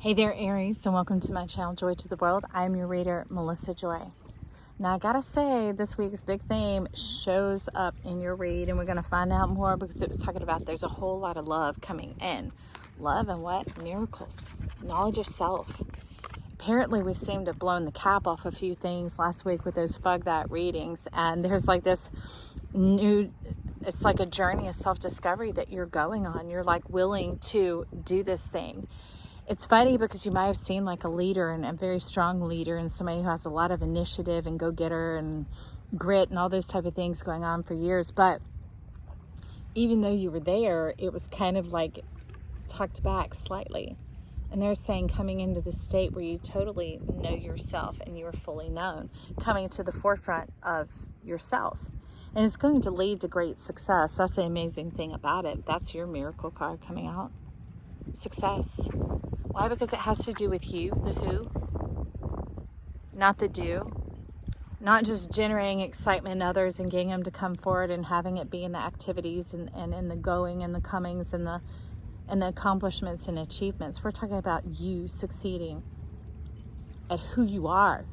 Hey there, Aries, and welcome to my channel, Joy to the World. I'm your reader, Melissa Joy. Now, I gotta say, this week's big theme shows up in your read, and we're gonna find out more because it was talking about there's a whole lot of love coming in. Love and what? Miracles. Knowledge of self. Apparently, we seem to have blown the cap off a few things last week with those Fug That readings, and there's like this new, it's like a journey of self-discovery that you're going on. You're like willing to do this thing. It's funny because you might have seen like a leader and a very strong leader and somebody who has a lot of initiative and go-getter and grit and all those type of things going on for years. But even though you were there, it was kind of like tucked back slightly. And they're saying coming into the state where you totally know yourself and you are fully known, coming to the forefront of yourself. And it's going to lead to great success. That's the amazing thing about it. That's your miracle card coming out. Success. Why? Because it has to do with you, the who, not the do. Not just generating excitement in others and getting them to come forward and having it be in the activities and in the going and the comings and the accomplishments and achievements. We're talking about you succeeding at who you are,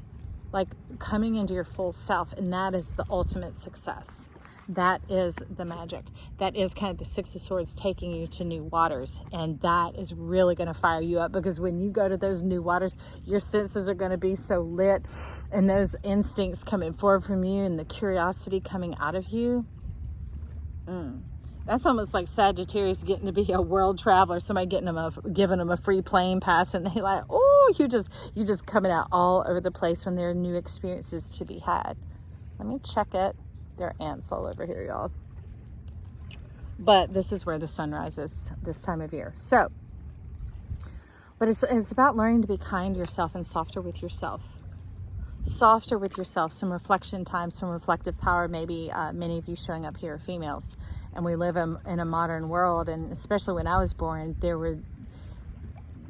like coming into your full self, and that is the ultimate success. That is the magic. That is kind of the Six of Swords taking you to new waters. And that is really going to fire you up, because when you go to those new waters, your senses are going to be so lit, and those instincts coming forward from you and the curiosity coming out of you. That's almost like Sagittarius getting to be a world traveler, somebody giving them a free plane pass, and they like, oh, you just coming out all over the place when there are new experiences to be had. Let me check it. There are ants all over here, y'all. But this is where the sun rises this time of year. So, but it's about learning to be kind to yourself and softer with yourself. Softer with yourself, some reflection time, some reflective power. Maybe many of you showing up here are females, and we live in a modern world, and especially when I was born, there were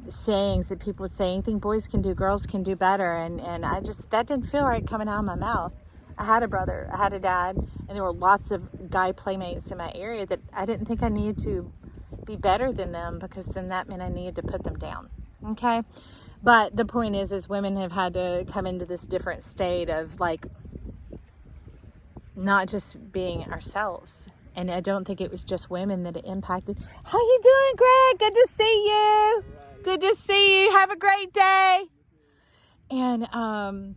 sayings that people would say, anything boys can do, girls can do better, and that didn't feel right coming out of my mouth. I had a brother, I had a dad, and there were lots of guy playmates in my area that I didn't think I needed to be better than them, because then that meant I needed to put them down. Okay? But the point is women have had to come into this different state of like not just being ourselves. And I don't think it was just women that it impacted. How you doing, Greg? Good to see you. Good to see you. Have a great day. And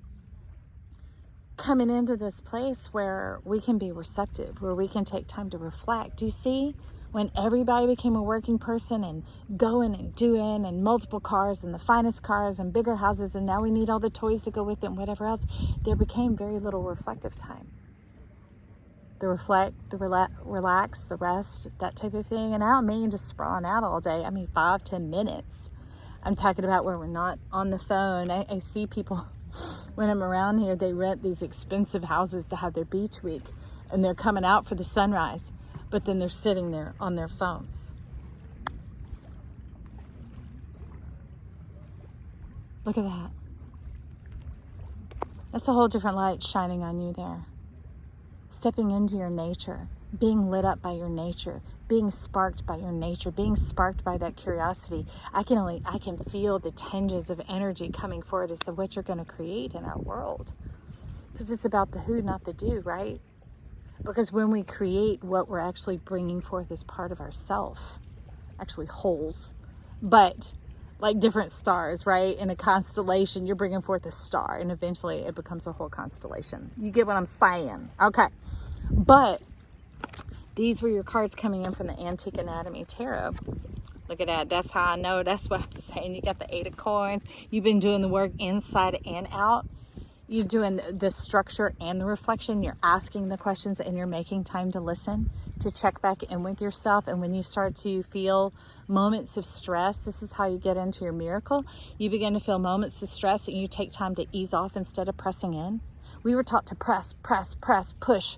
coming into this place where we can be receptive, where we can take time to reflect. Do you see? When everybody became a working person and going and doing and multiple cars and the finest cars and bigger houses, and now we need all the toys to go with it and whatever else, there became very little reflective time. The reflect, the relax, the rest, that type of thing. And I don't mean just sprawling out all day. I mean 5-10 minutes. I'm talking about where we're not on the phone. I see people when I'm around here, they rent these expensive houses to have their beach week, and they're coming out for the sunrise, but then they're sitting there on their phones. Look at that. That's a whole different light shining on you there. Stepping into your nature, being lit up by your nature, being sparked by your nature, being sparked by that curiosity. I can feel the tinges of energy coming forward as to what you're going to create in our world. Because it's about the who, not the do, right? Because when we create, what we're actually bringing forth is part of ourself, actually wholes, but like different stars, right? In a constellation, you're bringing forth a star, and eventually it becomes a whole constellation. You get what I'm saying? Okay. But these were your cards coming in from the Antique Anatomy Tarot. Look at that. That's how I know. That's what I'm saying. You got the 8 of Coins. You've been doing the work inside and out. You're doing the structure and the reflection. You're asking the questions, and you're making time to listen, to check back in with yourself. And when you start to feel moments of stress, this is how you get into your miracle. You begin to feel moments of stress, and you take time to ease off instead of pressing in. We were taught to press, push.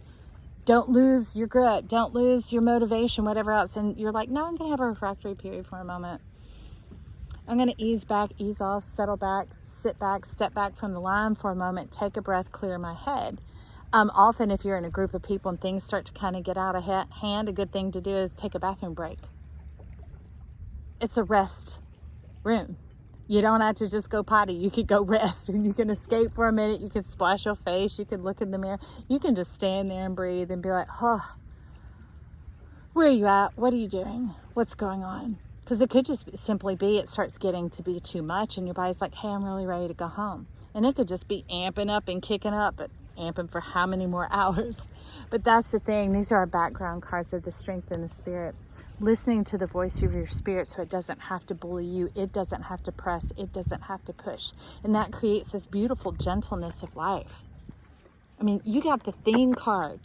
Don't lose your grit. Don't lose your motivation, whatever else. And you're like, no, I'm going to have a refractory period for a moment. I'm going to ease back, ease off, settle back, sit back, step back from the line for a moment, take a breath, clear my head. Often if you're in a group of people and things start to kind of get out of hand, a good thing to do is take a bathroom break. It's a rest room. You don't have to just go potty. You could go rest, and you can escape for a minute. You can splash your face. You can look in the mirror. You can just stand there and breathe and be like, oh, where are you at? What are you doing? What's going on? Because it could just simply be it starts getting to be too much, and your body's like, hey, I'm really ready to go home. And it could just be amping up and kicking up, but amping for how many more hours? But that's the thing. These are our background cards of the strength and the spirit. Listening to the voice of your spirit so it doesn't have to bully you. It doesn't have to press. It doesn't have to push. And that creates this beautiful gentleness of life. I mean, you got the theme card.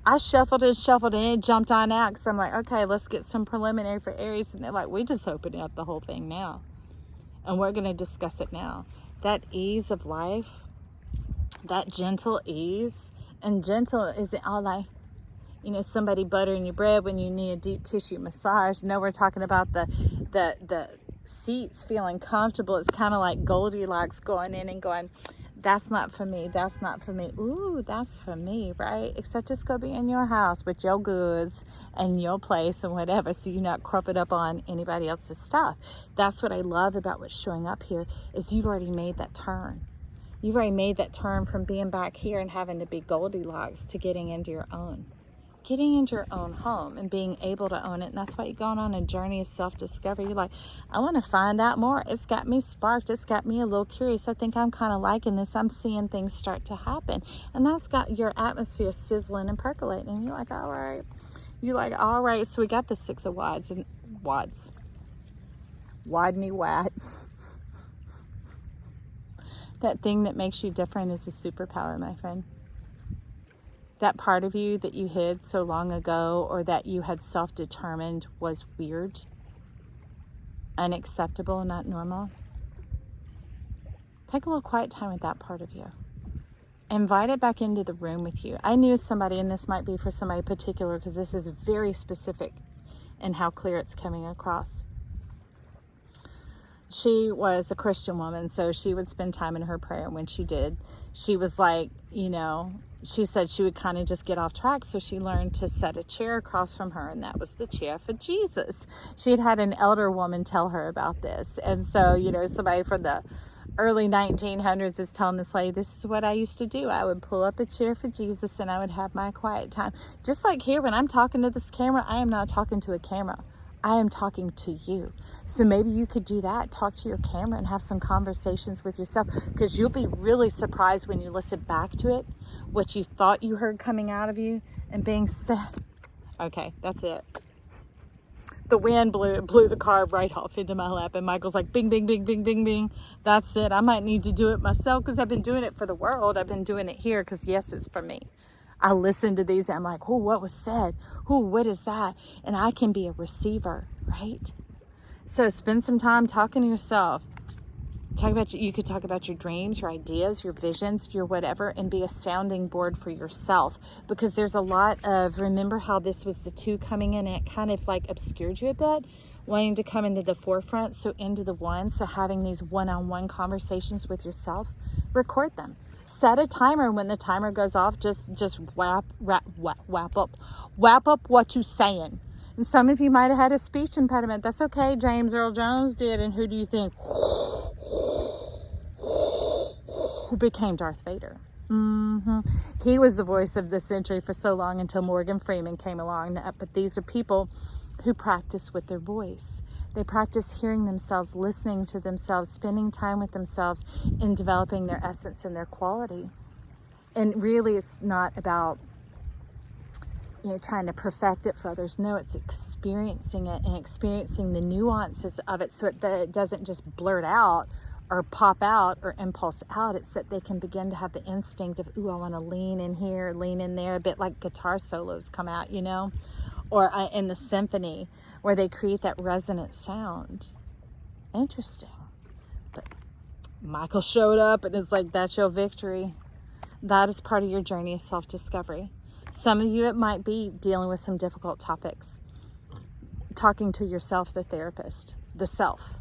I shuffled and it jumped on out because I'm like, okay, let's get some preliminary for Aries. And they're like, we just opened up the whole thing now. And we're going to discuss it now. That ease of life, that gentle ease. And gentle isn't all like, somebody buttering your bread when you need a deep tissue massage. No, we're talking about the seats feeling comfortable. It's kind of like Goldilocks going in and going, that's not for me. That's not for me. Ooh, that's for me, right? Except it's going to be in your house with your goods and your place and whatever, so you're not cropping up on anybody else's stuff. That's what I love about what's showing up here is you've already made that turn. You've already made that turn from being back here and having to be Goldilocks to getting into your own. Getting into your own home and being able to own it. And that's why you're going on a journey of self-discovery. You're like, I want to find out more. It's got me sparked. It's got me a little curious. I think I'm kind of liking this. I'm seeing things start to happen. And that's got your atmosphere sizzling and percolating. And you're like, all right. You're like, all right. So we got the 6 of Wands and Wads. Wadney wad. That thing that makes you different is a superpower, my friend. That part of you that you hid so long ago or that you had self-determined was weird, unacceptable, not normal. Take a little quiet time with that part of you. Invite it back into the room with you. I knew somebody, and this might be for somebody particular because this is very specific in how clear it's coming across. She was a Christian woman, so she would spend time in her prayer. When she did, she was like, she said she would kind of just get off track, so she learned to set a chair across from her, and that was the chair for Jesus. She had an elder woman tell her about this, and so, somebody from the early 1900s is telling this lady, this is what I used to do. I would pull up a chair for Jesus, and I would have my quiet time. Just like here, when I'm talking to this camera, I am not talking to a camera. I am talking to you. So maybe you could do that. Talk to your camera and have some conversations with yourself, because you'll be really surprised when you listen back to it, what you thought you heard coming out of you and being said. Okay, that's it. The wind blew the card right off into my lap, and Michael's like, bing, bing, bing, bing, bing, bing. That's it. I might need to do it myself because I've been doing it for the world. I've been doing it here because, yes, it's for me. I listen to these and I'm like, oh, what was said? Oh, what is that? And I can be a receiver, right? So spend some time talking to yourself. You could talk about your dreams, your ideas, your visions, your whatever, and be a sounding board for yourself. Because there's a lot of, remember how this was the 2 coming in and it kind of like obscured you a bit, wanting to come into the forefront, so into the 1. So having these one-on-one conversations with yourself, record them. Set a timer. When the timer goes off, just wrap up what you're saying. And some of you might have had a speech impediment. That's okay. James Earl Jones did. And who do you think who became Darth Vader? He was the voice of the century for so long until Morgan Freeman came along. But these are people who practice with their voice. They practice hearing themselves, listening to themselves, spending time with themselves, and developing their essence and their quality. And really, it's not about, trying to perfect it for others. No, it's experiencing it and experiencing the nuances of it, so that it doesn't just blurt out or pop out or impulse out. It's that they can begin to have the instinct of, ooh, I want to lean in here, lean in there, a bit like guitar solos come out, or in the symphony where they create that resonant sound. Interesting. But Michael showed up and is like, that's your victory. That is part of your journey of self-discovery. Some of you, it might be dealing with some difficult topics. Talking to yourself, the therapist, the self.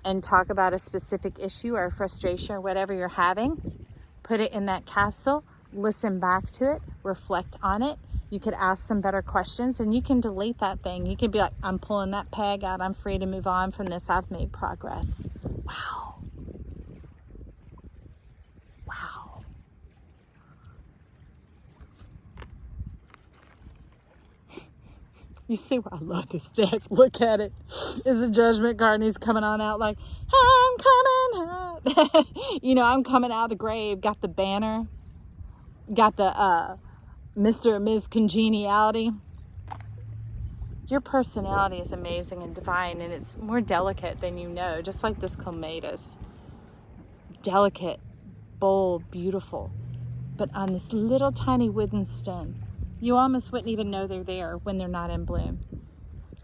And talk about a specific issue or frustration or whatever you're having. Put it in that capsule. Listen back to it. Reflect on it. You could ask some better questions, and you can delete that thing. You could be like, I'm pulling that peg out. I'm free to move on from this. I've made progress. Wow. Wow. You see why I love this deck. Look at it. It's a judgment card, and he's coming on out like, I'm coming out. You know, I'm coming out of the grave. Got the banner. Got the Mr. and Ms. Congeniality. Your personality is amazing and divine, and it's more delicate than you know, just like this clematis. Delicate, bold, beautiful, but on this little tiny wooden stem. You almost wouldn't even know they're there when they're not in bloom.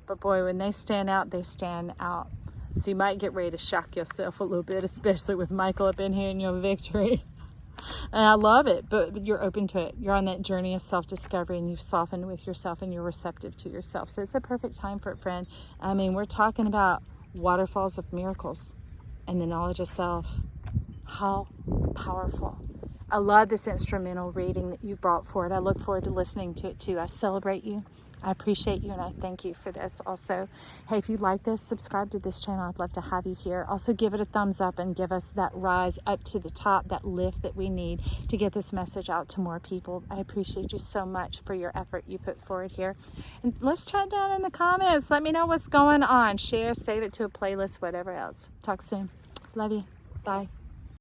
But boy, when they stand out, they stand out. So you might get ready to shock yourself a little bit, especially with Michael up in here in your victory. And I love it, but you're open to it. You're on that journey of self-discovery, and you've softened with yourself, and you're receptive to yourself. So it's a perfect time for it, friend. I mean, we're talking about waterfalls of miracles and the knowledge of self. How powerful. I love this instrumental reading that you brought forward. I look forward to listening to it too. I celebrate you. I appreciate you, and I thank you for this also. Hey, if you like this, subscribe to this channel. I'd love to have you here. Also, give it a thumbs up and give us that rise up to the top, that lift that we need to get this message out to more people. I appreciate you so much for your effort you put forward here. And let's chat down in the comments. Let me know what's going on. Share, save it to a playlist, whatever else. Talk soon. Love you. Bye.